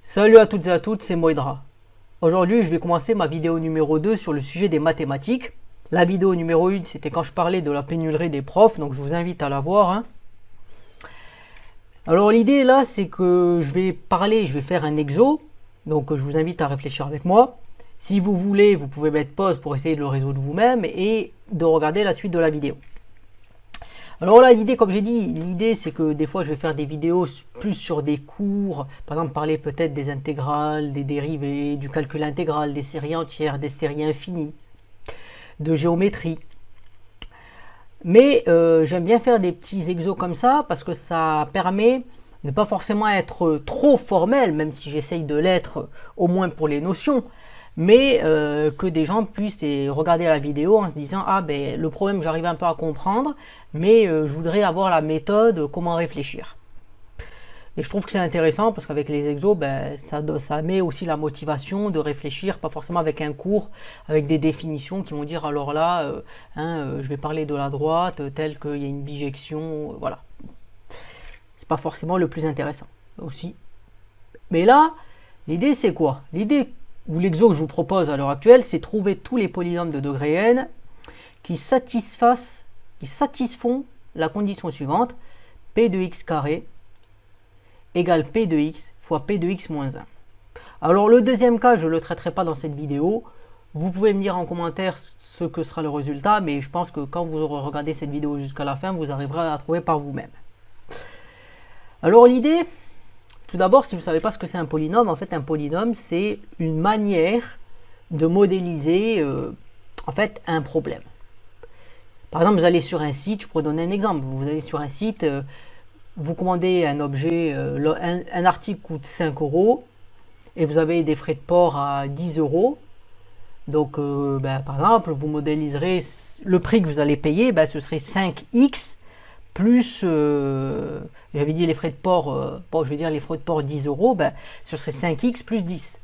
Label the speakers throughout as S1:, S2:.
S1: Salut à toutes et à tous, c'est Moïdra. Aujourd'hui, je vais commencer ma vidéo numéro 2 sur le sujet des mathématiques. La vidéo numéro 1, c'était quand je parlais de la pénurie des profs, donc je vous invite à la voir. Alors l'idée là, c'est que je vais faire un exo, donc je vous invite à réfléchir avec moi. Si vous voulez, vous pouvez mettre pause pour essayer de le résoudre vous-même et de regarder la suite de la vidéo. Alors là, l'idée, comme j'ai dit, l'idée c'est que des fois je vais faire des vidéos plus sur des cours, par exemple parler peut-être des intégrales, des dérivées, du calcul intégral, des séries entières, des séries infinies, de géométrie. Mais j'aime bien faire des petits exos comme ça parce que ça permet de ne pas forcément être trop formel, même si j'essaye de l'être au moins pour les notions, mais que des gens puissent regarder la vidéo en se disant ah ben le problème j'arrive un peu à comprendre, mais je voudrais avoir la méthode comment réfléchir. Et je trouve que c'est intéressant parce qu'avec les exos, ben, ça met aussi la motivation de réfléchir, pas forcément avec un cours, avec des définitions qui vont dire alors là, je vais parler de la droite, tel qu'il y a une bijection, voilà. C'est pas forcément le plus intéressant aussi. Mais là, l'idée c'est quoi? L'idée ou l'exo que je vous propose à l'heure actuelle, c'est trouver tous les polynômes de degré n qui satisfont la condition suivante, p de x carré égale p de x fois p de x moins 1. Alors le deuxième cas, je ne le traiterai pas dans cette vidéo. Vous pouvez me dire en commentaire ce que sera le résultat, mais je pense que quand vous aurez regardé cette vidéo jusqu'à la fin, vous arriverez à la trouver par vous-même. Alors l'idée, tout d'abord, si vous ne savez pas ce que c'est un polynôme, en fait un polynôme c'est une manière de modéliser en fait un problème. Par exemple, vous allez sur un site, je pourrais donner un exemple, vous allez sur un site, vous commandez un objet, un article coûte 5 € et vous avez des frais de port à 10 €. Donc par exemple, vous modéliserez le prix que vous allez payer, ce serait 5x plus, j'avais dit les frais de port, je vais dire les frais de port 10 €, ce serait 5x plus 10.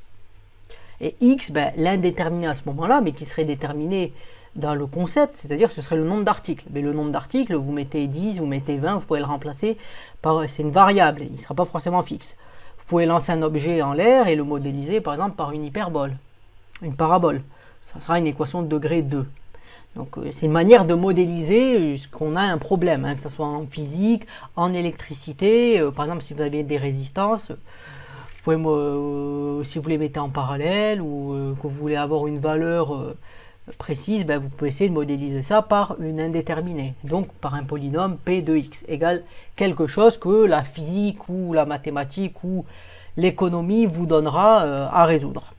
S1: Et x, l'indéterminé à ce moment-là, mais qui serait déterminé dans le concept, c'est-à-dire ce serait le nombre d'articles. Mais le nombre d'articles, vous mettez 10, vous mettez 20, vous pouvez le remplacer par, c'est une variable, il ne sera pas forcément fixe. Vous pouvez lancer un objet en l'air et le modéliser par exemple par une hyperbole, une parabole. Ça sera une équation de degré 2. Donc c'est une manière de modéliser ce qu'on a un problème, que ce soit en physique, en électricité. Par exemple, si vous avez des résistances, vous pouvez, si vous les mettez en parallèle ou que vous voulez avoir une valeur précise, vous pouvez essayer de modéliser ça par une indéterminée, donc par un polynôme p de x égale quelque chose que la physique ou la mathématique ou l'économie vous donnera à résoudre.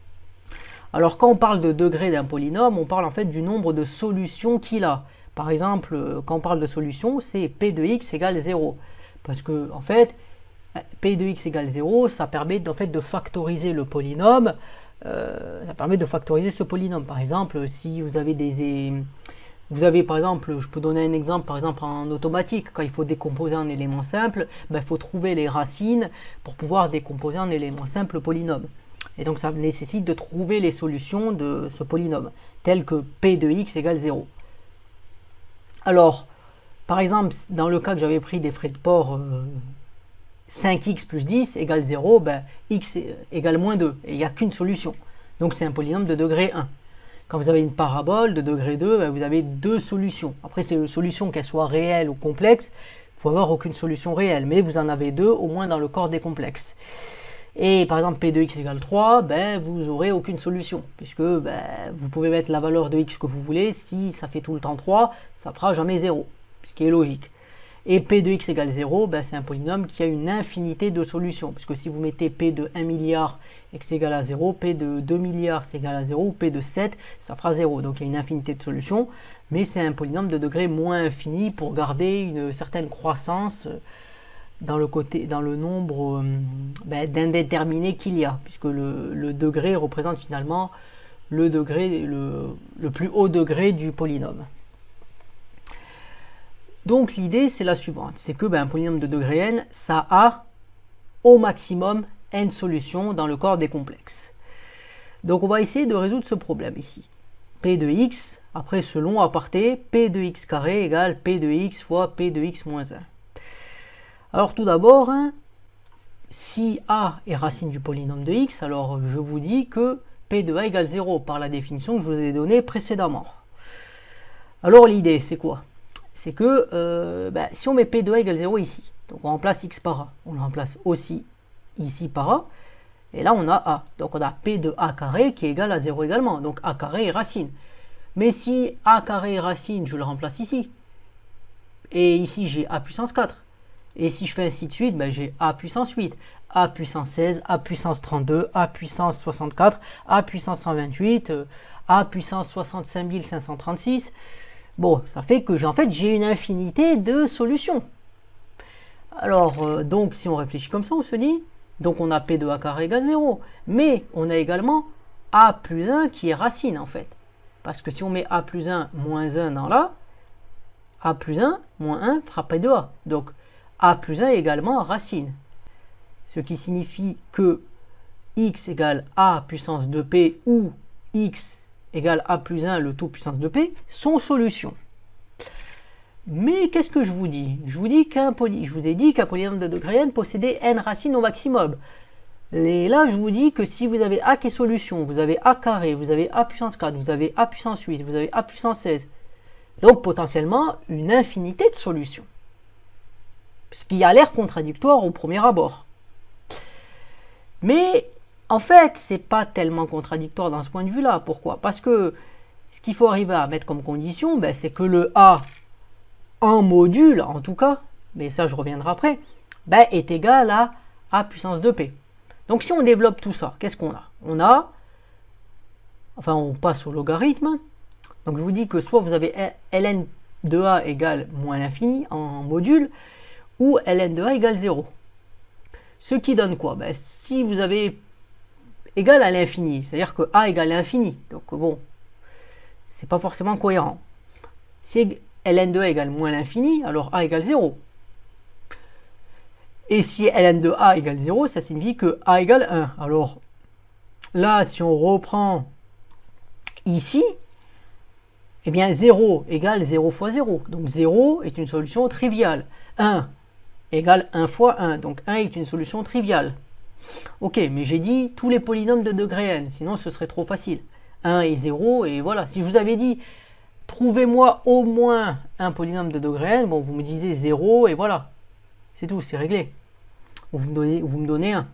S1: Alors quand on parle de degré d'un polynôme, on parle en fait du nombre de solutions qu'il a. Par exemple, quand on parle de solution, c'est p de x égale 0. Parce que en fait, p de x égale 0, ça permet en fait de factoriser le polynôme. Ça permet de factoriser ce polynôme. Par exemple, si vous avez par exemple, je peux donner un exemple, par exemple en automatique, quand il faut décomposer un élément simple, il faut trouver les racines pour pouvoir décomposer un élément simple polynôme. Et donc ça nécessite de trouver les solutions de ce polynôme, tel que p de x égale 0. Alors, par exemple, dans le cas que j'avais pris des frais de port 5x plus 10 égale 0, x égale moins 2, et il n'y a qu'une solution. Donc c'est un polynôme de degré 1. Quand vous avez une parabole de degré 2, vous avez deux solutions. Après, c'est une solution qu'elle soit réelle ou complexe, il faut avoir aucune solution réelle, mais vous en avez deux au moins dans le corps des complexes. Et par exemple, p de x égale 3, vous n'aurez aucune solution, puisque vous pouvez mettre la valeur de x que vous voulez, si ça fait tout le temps 3, ça ne fera jamais 0, ce qui est logique. Et p de x égale 0, c'est un polynôme qui a une infinité de solutions, puisque si vous mettez p de 1 milliard et que c'est égal à 0, p de 2 milliards c'est égal à 0, ou p de 7, ça fera 0. Donc il y a une infinité de solutions, mais c'est un polynôme de degré moins infini pour garder une certaine croissance dans le nombre d'indéterminés qu'il y a, puisque le degré représente finalement le plus haut degré du polynôme. Donc l'idée c'est la suivante, c'est que un polynôme de degré n, ça a au maximum n solutions dans le corps des complexes. Donc on va essayer de résoudre ce problème ici. P de x, après ce long aparté, p de x carré égale p de x fois p de x moins 1. Alors tout d'abord, si a est racine du polynôme de x, alors je vous dis que p de a égale 0 par la définition que je vous ai donnée précédemment. Alors l'idée c'est quoi? C'est que si on met p de a égale 0 ici, donc on remplace x par a, on le remplace aussi ici par a, et là on a a. Donc on a p de a carré qui est égal à 0 également, donc a carré est racine. Mais si a carré est racine, je le remplace ici. Et ici j'ai a puissance 4. Et si je fais ainsi de suite, j'ai a puissance 8, a puissance 16, a puissance 32, a puissance 64, a puissance 128, a puissance 65 536. Bon, ça fait que j'ai une infinité de solutions. Alors, donc si on réfléchit comme ça, on se dit, donc on a p de a carré égale 0. Mais on a également a plus 1 qui est racine en fait. Parce que si on met a plus 1 moins 1 dans là, a plus 1 moins 1 fera p de a. Donc, a plus 1 est également racine. Ce qui signifie que x égale a puissance 2p ou x égale a plus 1 le tout puissance 2p sont solutions. Mais qu'est-ce que je vous dis? Je vous ai dit qu'un polynôme de degré n possédait n racines au maximum. Et là, je vous dis que si vous avez a qui est solution, vous avez a carré, vous avez a puissance 4, vous avez a puissance 8, vous avez a puissance 16. Donc potentiellement une infinité de solutions. Ce qui a l'air contradictoire au premier abord. Mais en fait, c'est pas tellement contradictoire dans ce point de vue-là. Pourquoi? Parce que ce qu'il faut arriver à mettre comme condition, c'est que le a en module, en tout cas, mais ça je reviendrai après, est égal à a puissance 2p. Donc si on développe tout ça, qu'est-ce qu'on a? On passe au logarithme. Donc je vous dis que soit vous avez ln de a égale moins l'infini en module, ou ln de a égale 0. Ce qui donne quoi? Si vous avez égal à l'infini, c'est-à-dire que a égale l'infini, donc bon, c'est pas forcément cohérent. Si ln de a égale moins l'infini, alors a égale 0. Et si ln de a égale 0, ça signifie que a égale 1. Alors là, si on reprend ici, 0 égale 0 fois 0. Donc 0 est une solution triviale. 1 égale 1 fois 1. Donc 1 est une solution triviale. Ok, mais j'ai dit tous les polynômes de degré n, sinon ce serait trop facile. 1 et 0, et voilà. Si je vous avais dit, trouvez-moi au moins un polynôme de degré n, bon, vous me disiez 0, et voilà. C'est tout, c'est réglé. Vous me donnez 1.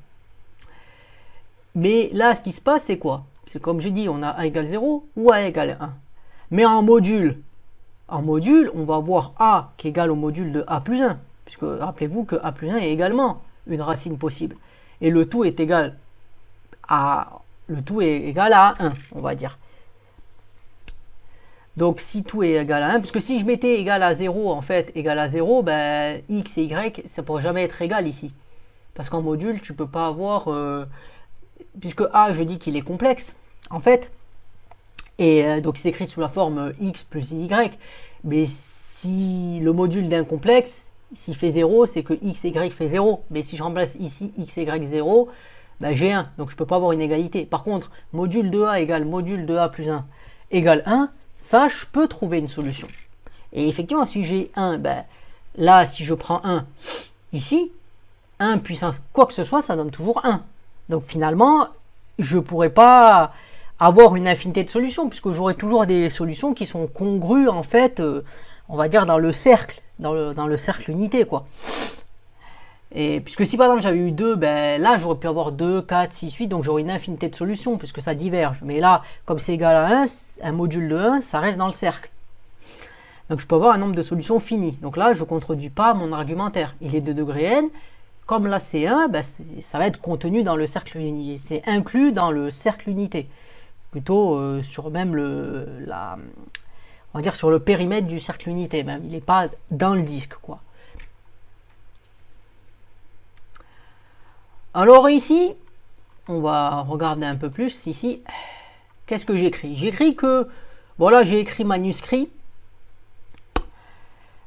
S1: Mais là, ce qui se passe, c'est quoi? C'est comme j'ai dit, on a a égale 0 ou a égale 1. Mais en module, on va avoir a qui est égal au module de a plus 1. Puisque rappelez-vous que a plus 1 est également une racine possible. Et le tout est égal à 1, on va dire. Donc si tout est égal à 1, puisque si je mettais égal à 0, en fait, égal à 0, x et y, ça ne pourrait jamais être égal ici. Parce qu'en module, tu ne peux pas avoir... puisque a, je dis qu'il est complexe, en fait. Et donc il s'écrit sous la forme x plus y. Mais si le module d'un complexe, s'il fait 0, c'est que x et y fait 0. Mais si je remplace ici x et y 0, j'ai 1. Donc je ne peux pas avoir une égalité. Par contre, module de a égale module de a plus 1 égale 1, ça, je peux trouver une solution. Et effectivement, si j'ai 1, là, si je prends 1 ici, 1 puissance quoi que ce soit, ça donne toujours 1. Donc finalement, je ne pourrais pas avoir une infinité de solutions, puisque j'aurai toujours des solutions qui sont congrues, en fait, on va dire, dans le cercle, dans le cercle unité, quoi. Et puisque si par exemple j'avais eu 2, là j'aurais pu avoir 2, 4, 6, 8, donc j'aurais une infinité de solutions, puisque ça diverge. Mais là, comme c'est égal à 1, un module de 1, ça reste dans le cercle. Donc je peux avoir un nombre de solutions fini. Donc là, je ne contredis pas mon argumentaire. Il est de degré n. Comme là c'est 1, ça va être contenu dans le cercle unité. C'est inclus dans le cercle unité. Plutôt sur même on va dire sur le périmètre du cercle unité même. Il n'est pas dans le disque, quoi. Alors ici, on va regarder un peu plus ici. Qu'est-ce que j'écris? J'écris que, voilà, j'ai écrit manuscrit.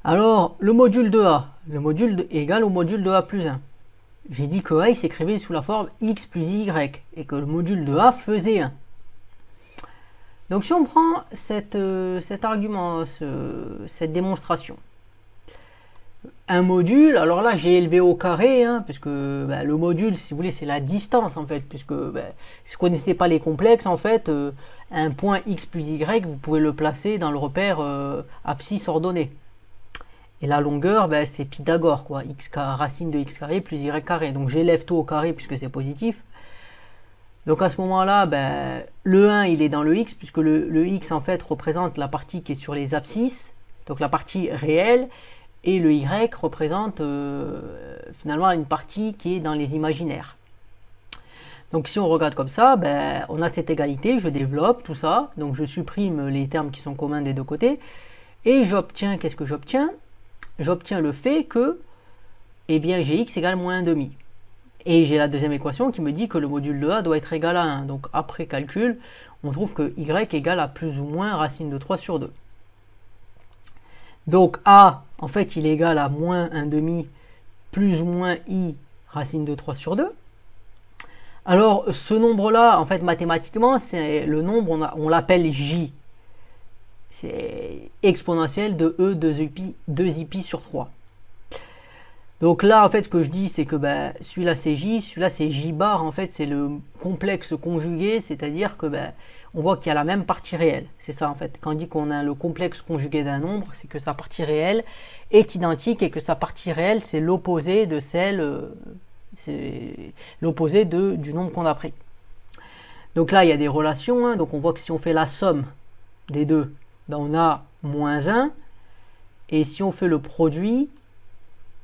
S1: Alors, le module de A, est égal au module de A plus 1. J'ai dit que A, il s'écrivait sous la forme x plus y, et que le module de A faisait 1. Donc si on prend cet argument, cette démonstration, un module, alors là j'ai élevé au carré, hein, puisque bah, le module, si vous voulez, c'est la distance en fait, puisque bah, si vous ne connaissez pas les complexes, en fait, un point x plus y, vous pouvez le placer dans le repère abscisse ordonnée. Et la longueur, bah, c'est Pythagore, quoi, racine de x carré plus y carré. Donc j'élève tout au carré puisque c'est positif. Donc à ce moment-là, bah, le 1 il est dans le x, puisque le x en fait représente la partie qui est sur les abscisses, donc la partie réelle. Et le y représente finalement une partie qui est dans les imaginaires. Donc si on regarde comme ça, ben, on a cette égalité, je développe tout ça, donc je supprime les termes qui sont communs des deux côtés, et j'obtiens, qu'est-ce que j'obtiens? J'obtiens le fait que eh bien, gx égale moins 1,5. Et j'ai la deuxième équation qui me dit que le module de a doit être égal à 1. Donc après calcul, on trouve que y égale à plus ou moins racine de 3 sur 2. Donc a, en fait, il est égal à moins 1,5 plus ou moins i racine de 3 sur 2. Alors, ce nombre-là, en fait, mathématiquement, c'est le nombre, on l'appelle j. C'est exponentielle de e 2i sur 3. Donc là, en fait, ce que je dis, c'est que ben, celui-là, c'est j, celui-là, c'est j bar. En fait, c'est le complexe conjugué, c'est-à-dire que ben, on voit qu'il y a la même partie réelle. C'est ça, en fait. Quand on dit qu'on a le complexe conjugué d'un nombre, c'est que sa partie réelle est identique et que sa partie réelle, c'est l'opposé de celle... c'est l'opposé du nombre qu'on a pris. Donc là, il y a des relations. Hein. Donc on voit que si on fait la somme des deux, ben, on a moins 1. Et si on fait le produit,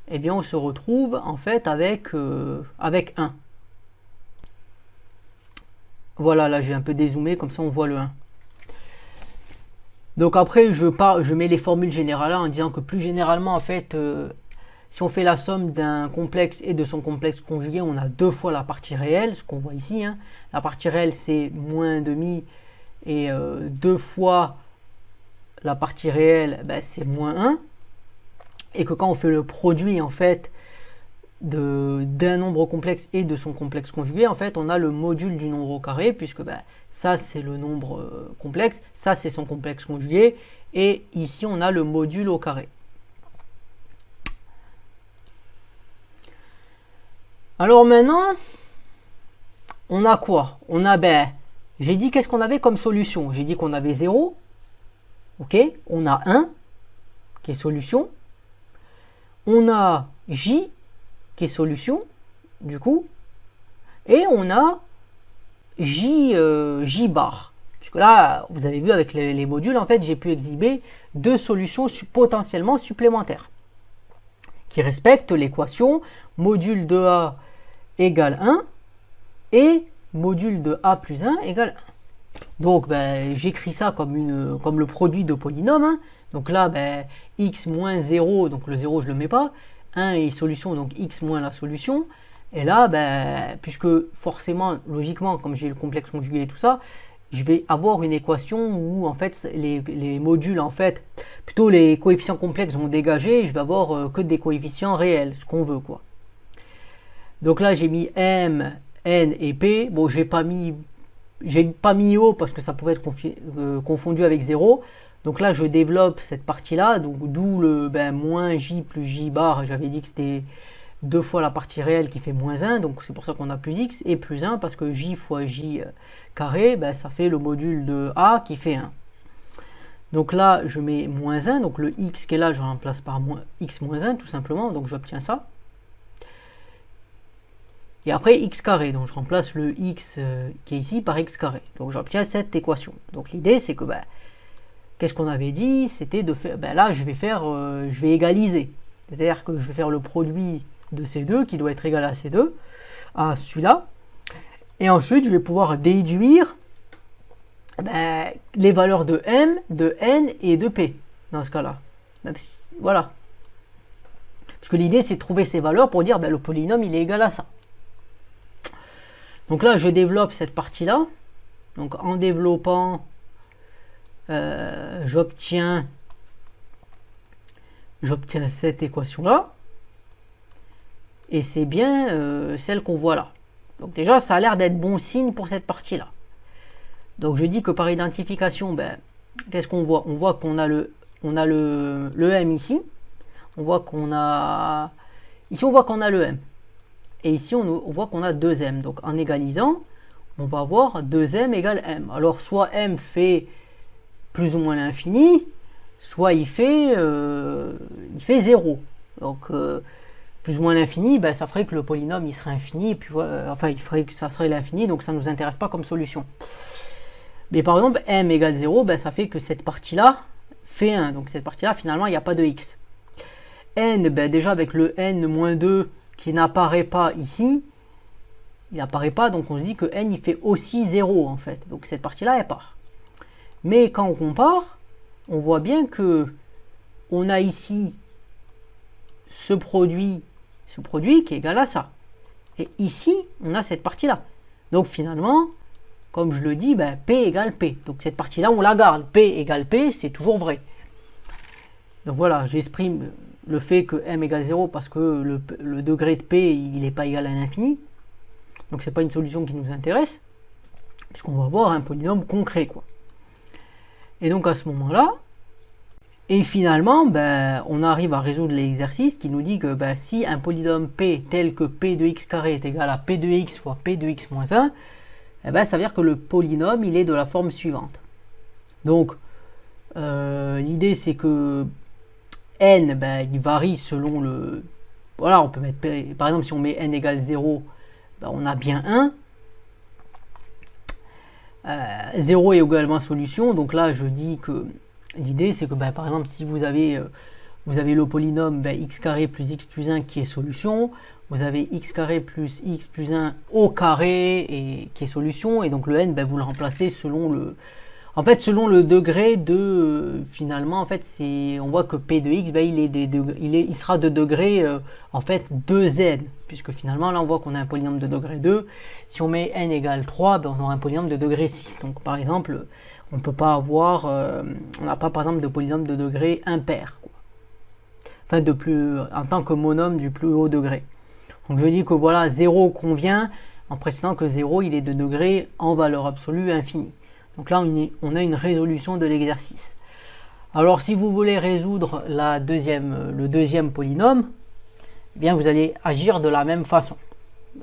S1: eh bien on se retrouve en fait avec 1. Voilà, là j'ai un peu dézoomé, comme ça on voit le 1. Donc après, je mets les formules générales en disant que plus généralement, en fait, si on fait la somme d'un complexe et de son complexe conjugué, on a deux fois la partie réelle, ce qu'on voit ici. Hein. La partie réelle, c'est moins 1,5 et deux fois la partie réelle, ben, c'est moins 1. Et que quand on fait le produit, en fait, d'un nombre complexe et de son complexe conjugué, en fait, on a le module du nombre au carré, puisque ben, ça, c'est le nombre complexe, ça, c'est son complexe conjugué, et ici, on a le module au carré. Alors maintenant, on a quoi? On a, ben, j'ai dit qu'est-ce qu'on avait comme solution? J'ai dit qu'on avait 0, ok? On a 1, qui est solution. On a j, qui est solution, du coup. Et on a j bar. Puisque là, vous avez vu avec les modules, en fait, j'ai pu exhiber deux solutions potentiellement supplémentaires qui respectent l'équation module de a égale 1 et module de a plus 1 égale 1. Donc, ben, j'écris ça comme le produit de polynômes. Hein. Donc là, ben, x moins 0, donc le 0, je ne le mets pas. 1 est solution, donc x moins la solution. Et là, ben, puisque forcément, logiquement, comme j'ai le complexe conjugué et tout ça, je vais avoir une équation où en fait les modules, en fait, plutôt les coefficients complexes vont dégager, et je vais avoir que des coefficients réels, ce qu'on veut, quoi. Donc là, j'ai mis m, n et p. Bon, j'ai pas mis o parce que ça pouvait être confondu avec 0. Donc là, je développe cette partie-là, donc d'où le moins j plus j bar. J'avais dit que c'était deux fois la partie réelle qui fait moins 1, donc c'est pour ça qu'on a plus x, et plus 1 parce que j fois j carré, ben, ça fait le module de a qui fait 1. Donc là, je mets moins 1, donc le x qui est là, je remplace par x moins 1 tout simplement, donc j'obtiens ça. Et après x carré, donc je remplace le x qui est ici par x carré, donc j'obtiens cette équation. Donc l'idée c'est que, ben, qu'est-ce qu'on avait dit? C'était de faire, ben là je vais égaliser, c'est-à-dire que je vais faire le produit de ces deux qui doit être égal à ces deux, à celui-là, et ensuite je vais pouvoir déduire ben, les valeurs de m, de n et de p dans ce cas-là. Voilà. Parce que l'idée c'est de trouver ces valeurs pour dire ben, le polynôme il est égal à ça. Donc là je développe cette partie-là. Donc en développant, j'obtiens cette équation-là. Et c'est bien celle qu'on voit là. Donc déjà, ça a l'air d'être bon signe pour cette partie-là. Donc je dis que par identification, ben, qu'est-ce qu'on voit? On voit qu'on a le m ici. on voit qu'on a... Ici, on voit qu'on a le m. Et ici, on voit qu'on a 2m. Donc, en égalisant, on va avoir 2m égale m. Alors, soit m fait plus ou moins l'infini, soit il fait 0. Donc, plus ou moins l'infini, ben, ça ferait que le polynôme il serait infini, et puis enfin, il ferait que ça serait l'infini, donc ça ne nous intéresse pas comme solution. Mais par exemple, m égale 0, ben, ça fait que cette partie-là fait 1. Donc, cette partie-là, finalement, il n'y a pas de x. N, ben, déjà avec le n-2 qui n'apparaît pas ici, il n'apparaît pas, donc on se dit que n il fait aussi 0 en fait. Donc cette partie-là, elle part. Mais quand on compare, on voit bien que on a ici ce produit qui est égal à ça. Et ici, on a cette partie-là. Donc finalement, comme je le dis, ben, P égale P. Donc cette partie-là, on la garde. P égale P, c'est toujours vrai. Donc voilà, j'exprime le fait que m égale 0 parce que le degré de P, il n'est pas égal à l'infini. Donc c'est pas une solution qui nous intéresse, puisqu'on va avoir un polynôme concret, quoi. Et donc à ce moment-là, et finalement, ben, on arrive à résoudre l'exercice qui nous dit que ben, si un polynôme P tel que P de x carré est égal à P de x fois P de x moins 1, eh ben, ça veut dire que le polynôme il est de la forme suivante. Donc l'idée c'est que n, ben, il varie selon le... Voilà, on peut mettre, par exemple, si on met n égale 0, ben, on a bien 1. 0 est également solution, donc là, je dis que l'idée, c'est que, ben, par exemple, si vous avez le polynôme ben, x carré plus x plus 1 qui est solution, vous avez x carré plus x plus 1 au carré et, qui est solution, et donc le n, ben, vous le remplacez selon le... En fait, selon le degré de, finalement, en fait, on voit que P de x, ben, il sera de degré, en fait, 2n, puisque finalement, là, on voit qu'on a un polynôme de degré 2. Si on met n égale 3, ben, on aura un polynôme de degré 6. Donc, par exemple, on peut pas avoir, on n'a pas, par exemple, de polynôme de degré impair, quoi. Enfin, en tant que monôme du plus haut degré. Donc, je dis que, voilà, 0 convient, en précisant que 0, il est de degré en valeur absolue infinie. Donc là, on a une résolution de l'exercice. Alors, si vous voulez résoudre le deuxième polynôme, eh bien, vous allez agir de la même façon.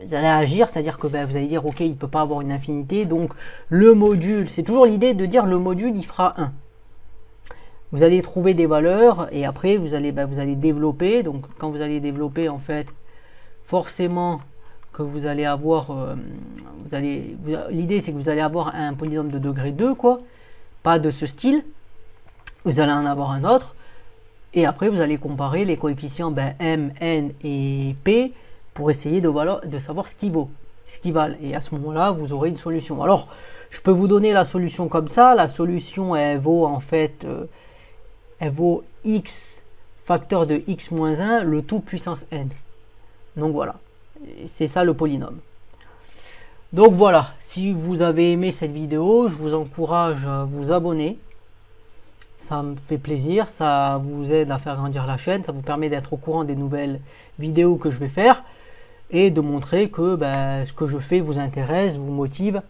S1: Vous allez agir, c'est-à-dire que ben, vous allez dire, ok, il ne peut pas avoir une infinité, donc le module, c'est toujours l'idée de dire le module, il fera 1. Vous allez trouver des valeurs, et après, vous allez développer. Donc, quand vous allez développer, en fait, forcément... que vous allez avoir, l'idée c'est que vous allez avoir un polynôme de degré 2, quoi, pas de ce style, vous allez en avoir un autre, et après vous allez comparer les coefficients ben, m, n et p pour essayer de savoir ce qu'ils valent, et à ce moment-là vous aurez une solution. Alors je peux vous donner la solution comme ça, la solution elle vaut en fait, elle vaut x facteur de x moins 1, le tout puissance n. Donc voilà. C'est ça le polynôme. Donc voilà, si vous avez aimé cette vidéo, je vous encourage à vous abonner. Ça me fait plaisir, ça vous aide à faire grandir la chaîne, ça vous permet d'être au courant des nouvelles vidéos que je vais faire et de montrer que ben, ce que je fais vous intéresse, vous motive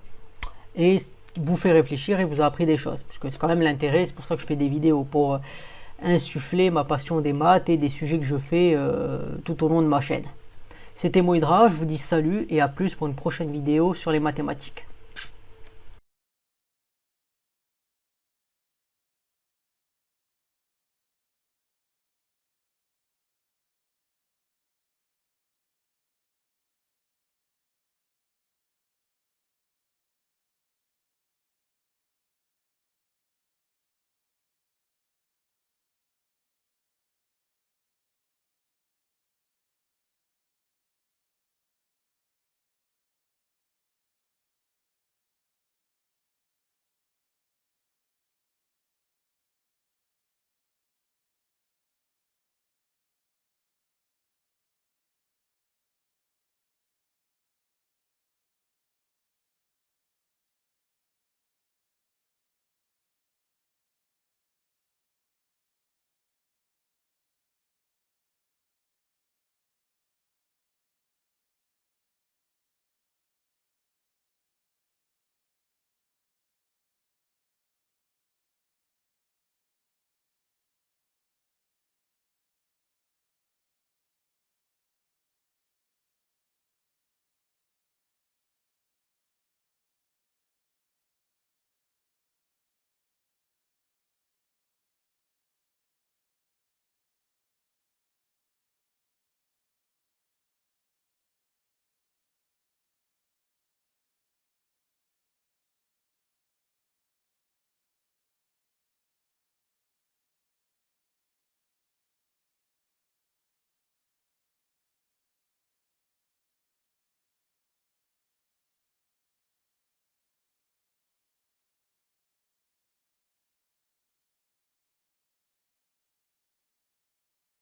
S1: et vous fait réfléchir et vous a appris des choses. Parce que c'est quand même l'intérêt, c'est pour ça que je fais des vidéos, pour insuffler ma passion des maths et des sujets que je fais tout au long de ma chaîne. C'était Moïdra, je vous dis salut et à plus pour une prochaine vidéo sur les mathématiques.